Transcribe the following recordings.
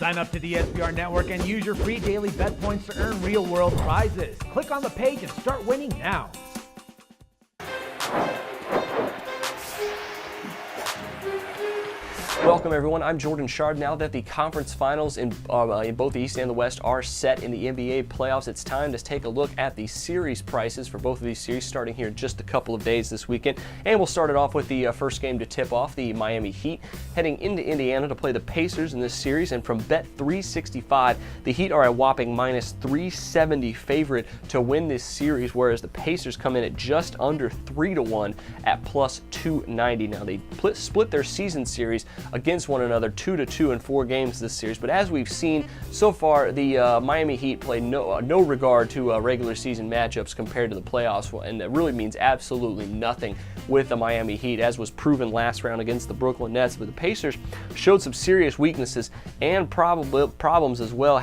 Sign up to the SBR Network and use your free daily bet points to earn real-world prizes. Click on the page and start winning now. Welcome everyone, I'm Jordan Shard. Now that the conference finals in both the East and the West are set in the NBA playoffs, it's time to take a look at the series prices for both of these series starting here in just a couple of days this weekend. And we'll start it off with the first game to tip off, the Miami Heat heading into Indiana to play the Pacers in this series. And from Bet365, the Heat are a whopping minus 370 favorite to win this series, whereas the Pacers come in at just under 3-1 at plus 290. Now they split their season series against one another 2-2 in 4 games this series, but as we've seen so far, the Miami Heat play no regard to regular season matchups compared to the playoffs, and that really means absolutely nothing with the Miami Heat, as was proven last round against the Brooklyn Nets. But the Pacers showed some serious weaknesses and probably problems as well,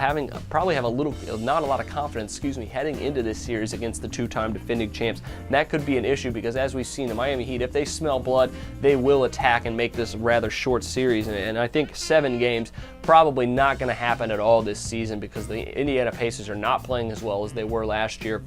probably have not a lot of confidence, heading into this series against the two-time defending champs. And that could be an issue because, as we've seen, the Miami Heat, if they smell blood, they will attack and make this a rather short series. And I think 7 games probably not going to happen at all this season because the Indiana Pacers are not playing as well as they were last year,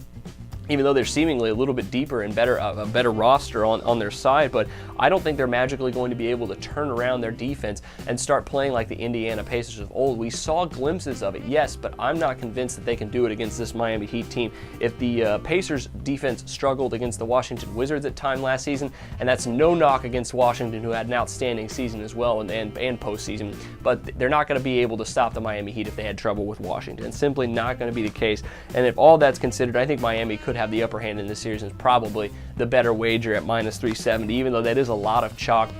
even though they're seemingly a little bit deeper and a better roster on their side. But I don't think they're magically going to be able to turn around their defense and start playing like the Indiana Pacers of old. We saw glimpses of it, yes, but I'm not convinced that they can do it against this Miami Heat team. If the Pacers defense struggled against the Washington Wizards at time last season, and that's no knock against Washington, who had an outstanding season as well and postseason, but they're not going to be able to stop the Miami Heat if they had trouble with Washington. It's simply not going to be the case. And if all that's considered, I think Miami could have the upper hand in this series and is probably the better wager at minus 370, even though that is a lot of chalk.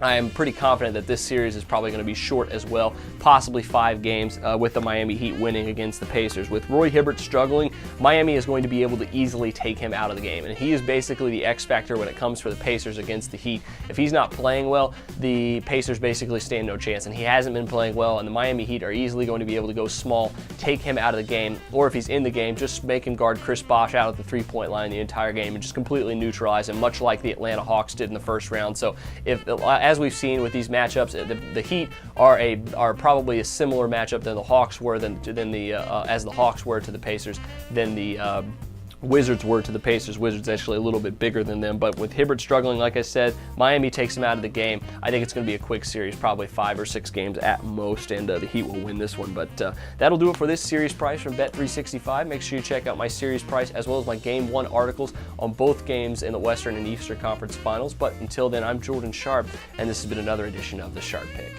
I am pretty confident that this series is probably going to be short as well, possibly 5 games, with the Miami Heat winning against the Pacers. With Roy Hibbert struggling, Miami is going to be able to easily take him out of the game, and he is basically the X factor when it comes for the Pacers against the Heat. If he's not playing well, the Pacers basically stand no chance, and he hasn't been playing well, and the Miami Heat are easily going to be able to go small, take him out of the game, or if he's in the game, just make him guard Chris Bosh out at the three-point line the entire game and just completely neutralize him, much like the Atlanta Hawks did in the first round. So as we've seen with these matchups, the Heat are probably a similar matchup than the Hawks were as the Hawks were to the Pacers than the Wizards were to the Pacers. Wizards actually a little bit bigger than them, but with Hibbert struggling, like I said, Miami takes him out of the game. I think it's going to be a quick series, probably 5 or 6 games at most, and the Heat will win this one. But that'll do it for this series price from Bet365. Make sure you check out my series price as well as my Game 1 articles on both games in the Western and Eastern Conference Finals. But until then, I'm Jordan Sharp, and this has been another edition of the Sharp Pick.